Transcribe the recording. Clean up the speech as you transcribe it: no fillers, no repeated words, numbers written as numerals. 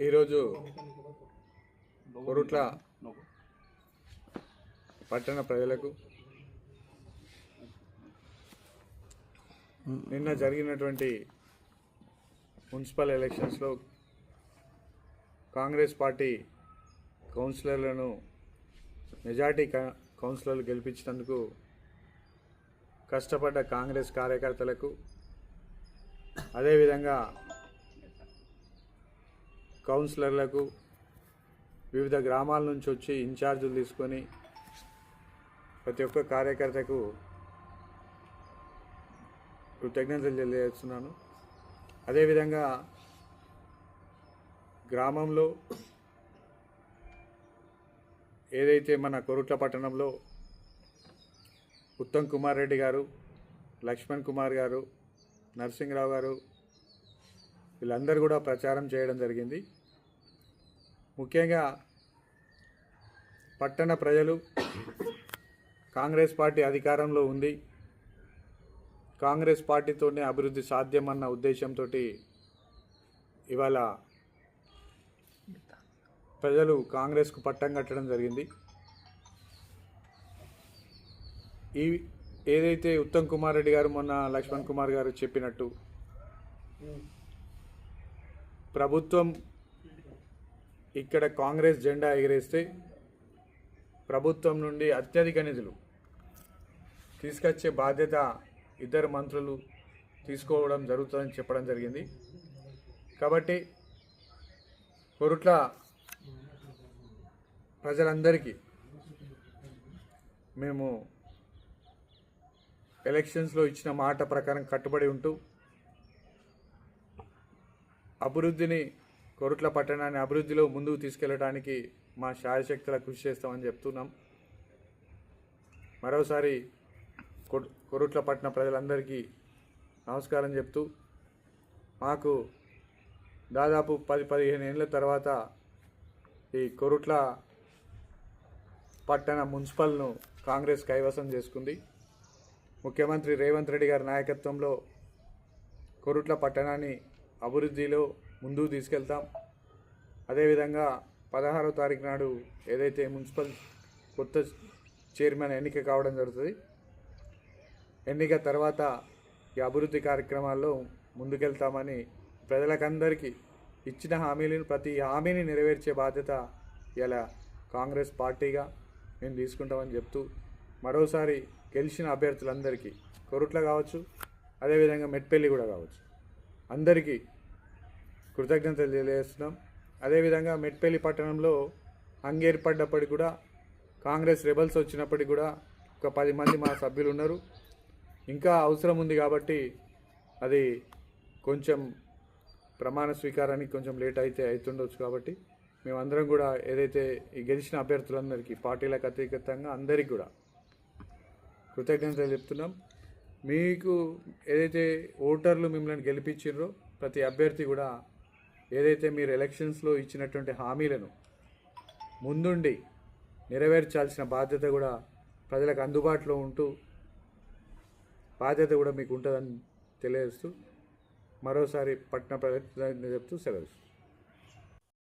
ఈరోజు కొరుట్ల పట్టణ ప్రజలకు నిన్న జరిగినటువంటి మున్సిపల్ ఎలక్షన్స్లో కాంగ్రెస్ పార్టీ కౌన్సిలర్లను మెజార్టీ కౌన్సిలర్లు గెలిపించినందుకు కష్టపడ్డ కాంగ్రెస్ కార్యకర్తలకు, అదేవిధంగా కౌన్సిలర్లకు, వివిధ గ్రామాల నుంచి వచ్చి ఇన్ఛార్జీలు తీసుకొని ప్రతి ఒక్క కార్యకర్తకు కృతజ్ఞతలు తెలియజేస్తున్నాను. అదేవిధంగా గ్రామంలో ఏదైతే మన కొరుట్ల పట్టణంలో ఉత్తమ్ కుమార్ రెడ్డి గారు, లక్ష్మణ్ కుమార్ గారు, నరసింహరావు గారు వీళ్ళందరూ కూడా ప్రచారం చేయడం జరిగింది. ముఖ్యంగా పట్టణ ప్రజలు కాంగ్రెస్ పార్టీ అధికారంలో ఉంది, కాంగ్రెస్ పార్టీతోనే అభివృద్ధి సాధ్యమన్న ఉద్దేశంతో ఇవాళ ప్రజలు కాంగ్రెస్కు పట్టం కట్టడం జరిగింది. ఏదైతే ఉత్తమ్ కుమార్ రెడ్డి గారు మొన్న లక్ష్మణ్ కుమార్ గారు చెప్పినట్టు ప్రభుత్వం ఇక్కడ కాంగ్రెస్ జెండా ఎగిరేస్తే ప్రభుత్వం నుండి అత్యధిక నిధులు తీసుకొచ్చే బాధ్యత ఇద్దరు మంత్రులు తీసుకోవడం జరుగుతుందని చెప్పడం జరిగింది. కాబట్టి కొరుట్ల ప్రజలందరికీ మేము ఎలక్షన్స్లో ఇచ్చిన మాట ప్రకారం కట్టుబడి ఉంటూ అభివృద్ధిని, కొరుట్ల పట్టణాన్ని అభివృద్ధిలో ముందుకు తీసుకెళ్ళడానికి మా శాయశక్తుల కృషి చేస్తామని చెప్తున్నాం. మరోసారి కొరుట్ల పట్టణ ప్రజలందరికీ నమస్కారం చెప్తూ, మాకు దాదాపు 10-15 ఏళ్ళ తర్వాత ఈ కొరుట్ల పట్టణ మున్సిపల్ను కాంగ్రెస్ కైవసం చేసుకుంది. ముఖ్యమంత్రి రేవంత్ రెడ్డి గారి నాయకత్వంలో కొరుట్ల పట్టణాన్ని అభివృద్ధిలో ముందుకు తీసుకెళ్తాం. అదేవిధంగా 16వ తారీఖు నాడు ఏదైతే మున్సిపల్ కొత్త చైర్మన్ ఎన్నిక కావడం జరుగుతుంది, ఎన్నిక తర్వాత ఈ అభివృద్ధి కార్యక్రమాల్లో ముందుకెళ్తామని ప్రజలకందరికీ ఇచ్చిన హామీలను ప్రతి హామీని నెరవేర్చే బాధ్యత ఇలా కాంగ్రెస్ పార్టీగా మేము తీసుకుంటామని చెప్తూ, మరోసారి గెలిచిన అభ్యర్థులందరికీ కొరుట్ల కావచ్చు, అదేవిధంగా మెట్పల్లి కూడా కావచ్చు, అందరికీ కృతజ్ఞతలు తెలియజేస్తున్నాం. అదేవిధంగా మెట్పల్లి పట్టణంలో ఏర్పడ్డప్పటికి కూడా కాంగ్రెస్ రెబల్స్ వచ్చినప్పటికి కూడా ఒక 10 మంది మా సభ్యులు ఉన్నారు. ఇంకా అవసరం ఉంది కాబట్టి అది కొంచెం ప్రమాణ స్వీకారానికి కొంచెం లేట్ అవుతుండొచ్చు. కాబట్టి మేమందరం కూడా ఏదైతే ఈ గెలిచిన అభ్యర్థులందరికీ పార్టీలకు అతీతంగా అందరికీ కూడా కృతజ్ఞతలు చెప్తున్నాం. మీకు ఏదైతే ఓటర్లు మిమ్మల్ని గెలిపించారో ప్రతి అభ్యర్థి కూడా ఏదైతే మీరు ఎలక్షన్స్లో ఇచ్చినటువంటి హామీలను ముందుండి నెరవేర్చాల్సిన బాధ్యత కూడా ప్రజలకు అందుబాటులో ఉంటూ బాధ్యత కూడా మీకు ఉంటుందని తెలియజేస్తూ మరోసారి పట్టణ ప్రజలకు చెప్తూ సెలవు.